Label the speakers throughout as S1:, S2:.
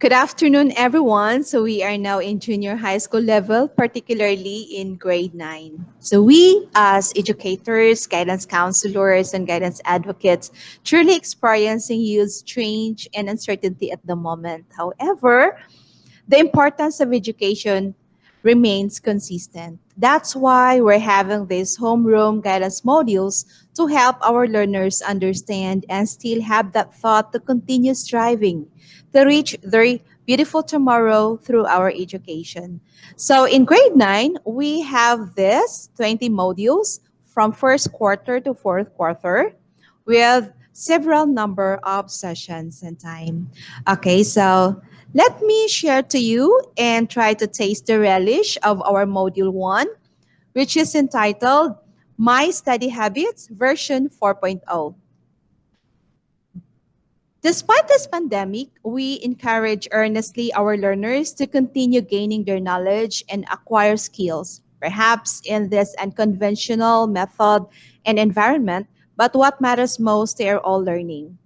S1: Good afternoon, everyone. So we are now in junior high school level, particularly in grade 9. So we, as educators, guidance counselors, and guidance advocates, truly experiencing huge change and uncertainty at the moment. However, the importance of education remains consistent. That's why we're having these homeroom guidance modules to help our learners understand and still have that thought to continue striving to reach their beautiful tomorrow through our education. So in grade 9, we have this 20 modules from first quarter to fourth quarter with several number of sessions and time. Okay, so let me share to you and try to taste the relish of our module 1, which is entitled My Study Habits version 4.0. Despite this pandemic, we encourage earnestly our learners to continue gaining their knowledge and acquire skills, perhaps in this unconventional method and environment, but what matters most, they are all learning.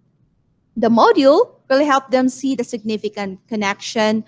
S1: The module will help them see the significant connection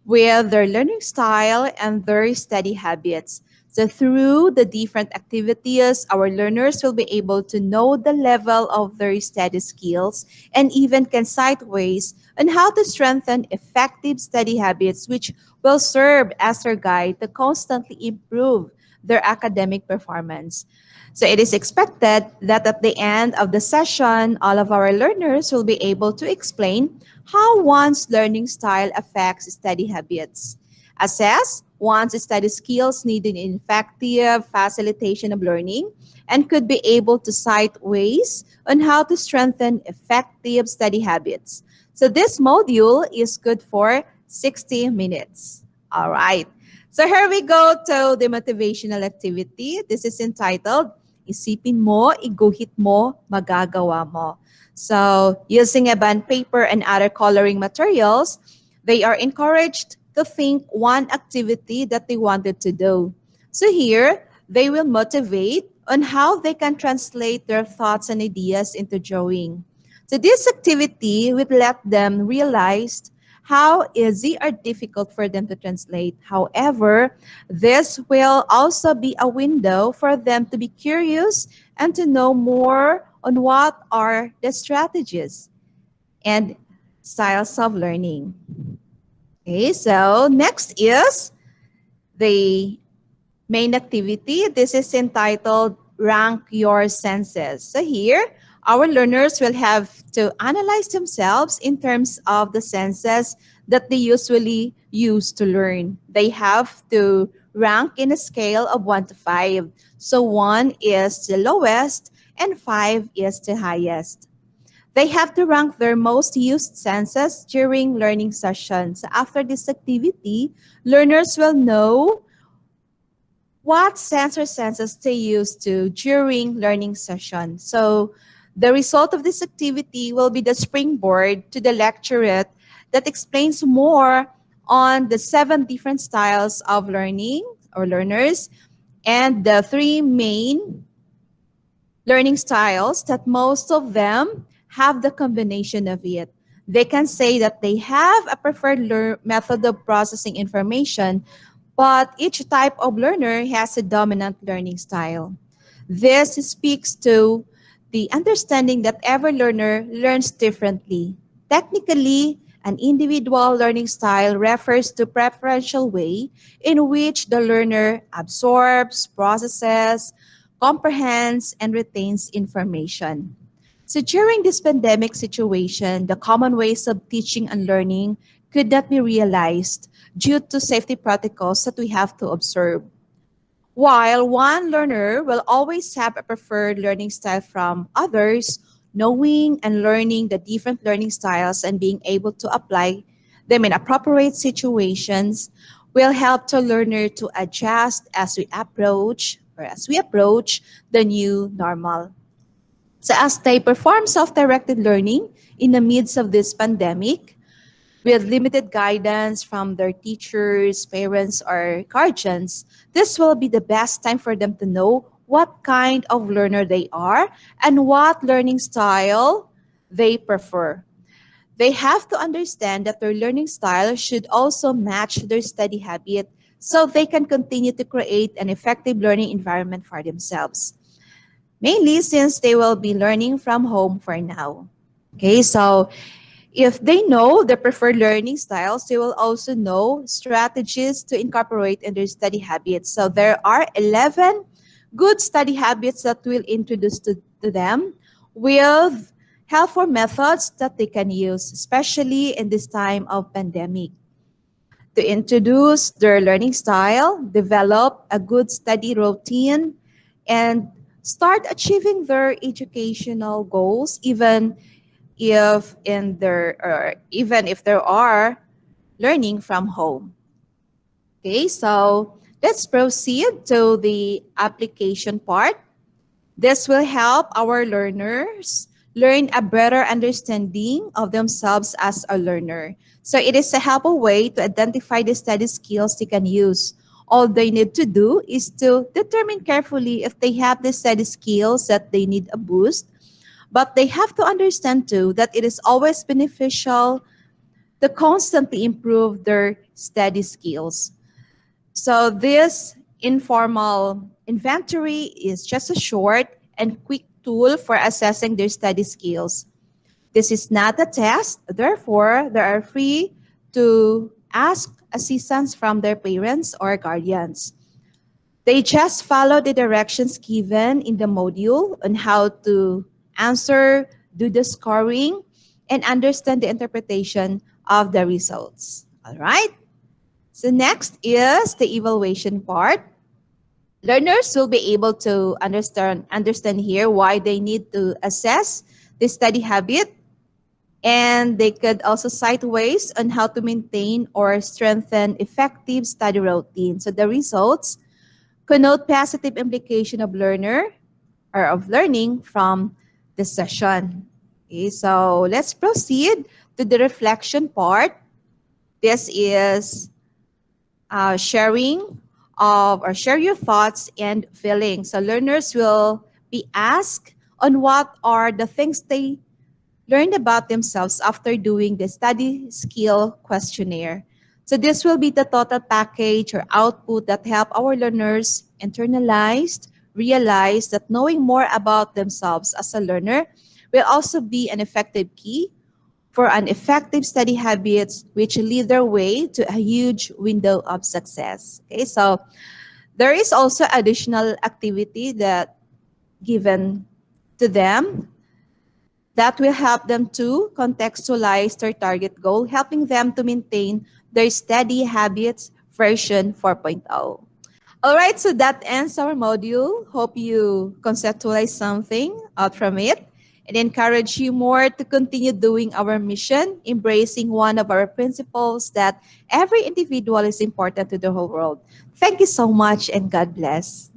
S1: with their learning style and their study habits. So, through the different activities, our learners will be able to know the level of their study skills and even can cite ways on how to strengthen effective study habits, which will serve as their guide to constantly improve their academic performance. So it is expected that at the end of the session, all of our learners will be able to explain how one's learning style affects study habits, assess one's study skills needed in effective facilitation of learning, and could be able to cite ways on how to strengthen effective study habits. So this module is good for 60 minutes. All right. So here we go to the motivational activity. This is entitled Isipin mo, iguhit mo, magagawa mo. So, using a bond paper and other coloring materials, they are encouraged to think one activity that they wanted to do. So here, they will motivate on how they can translate their thoughts and ideas into drawing. So this activity will let them realize how easy or difficult for them to translate. However, this will also be a window for them to be curious and to know more on what are the strategies and styles of learning. Okay, so next is the main activity. This is entitled Rank Your Senses. So here, our learners will have to analyze themselves in terms of the senses that they usually use to learn. They have to rank in a scale of 1 to 5. So 1 is the lowest and 5 is the highest. They have to rank their most used senses during learning sessions. After this activity, learners will know what sensor senses they use to during learning session. So the result of this activity will be the springboard to the lecturate that explains more on the 7 different styles of learning or learners and the 3 main learning styles that most of them have the combination of it. They can say that they have a preferred method of processing information, but each type of learner has a dominant learning style. This speaks to the understanding that every learner learns differently. Technically, an individual learning style refers to preferential way in which the learner absorbs, processes, comprehends, and retains information. So during this pandemic situation, the common ways of teaching and learning could not be realized due to safety protocols that we have to observe. While one learner will always have a preferred learning style from others, knowing and learning the different learning styles and being able to apply them in appropriate situations will help the learner to adjust as we approach the new normal. So as they perform self-directed learning in the midst of this pandemic, with limited guidance from their teachers, parents, or guardians, this will be the best time for them to know what kind of learner they are and what learning style they prefer. They have to understand that their learning style should also match their study habit so they can continue to create an effective learning environment for themselves. Mainly since they will be learning from home for now. Okay, so if they know their preferred learning styles, they will also know strategies to incorporate in their study habits. So there are 11 good study habits that we'll introduce to them with helpful methods that they can use, especially in this time of pandemic. To introduce their learning style, develop a good study routine, and start achieving their educational goals even if there are learning from home. Okay, so let's proceed to the application part. This will help our learners learn a better understanding of themselves as a learner. So it is a helpful way to identify the study skills they can use. All they need to do is to determine carefully if they have the study skills that they need a boost. But they have to understand too that it is always beneficial to constantly improve their study skills. So this informal inventory is just a short and quick tool for assessing their study skills. This is not a test, therefore, they are free to ask assistance from their parents or guardians. They just follow the directions given in the module on how to answer, do the scoring, and understand the interpretation of the results. All right? So next is the evaluation part. Learners will be able to understand here why they need to assess the study habit, and they could also cite ways on how to maintain or strengthen effective study routine. So the results connote positive implication of learner or of learning from the session. Okay, so let's proceed to the reflection part. This is sharing of or share your thoughts and feelings. So learners will be asked on what are the things they learned about themselves after doing the study skill questionnaire. So this will be the total package or output that help our learners internalize, realize that knowing more about themselves as a learner will also be an effective key for an effective study habits which lead their way to a huge window of success. Okay, so there is also additional activity that given to them that will help them to contextualize their target goal, helping them to maintain their steady habits version 4.0. All right, so that ends our module. Hope you conceptualize something out from it and encourage you more to continue doing our mission, embracing one of our principles that every individual is important to the whole world. Thank you so much and God bless.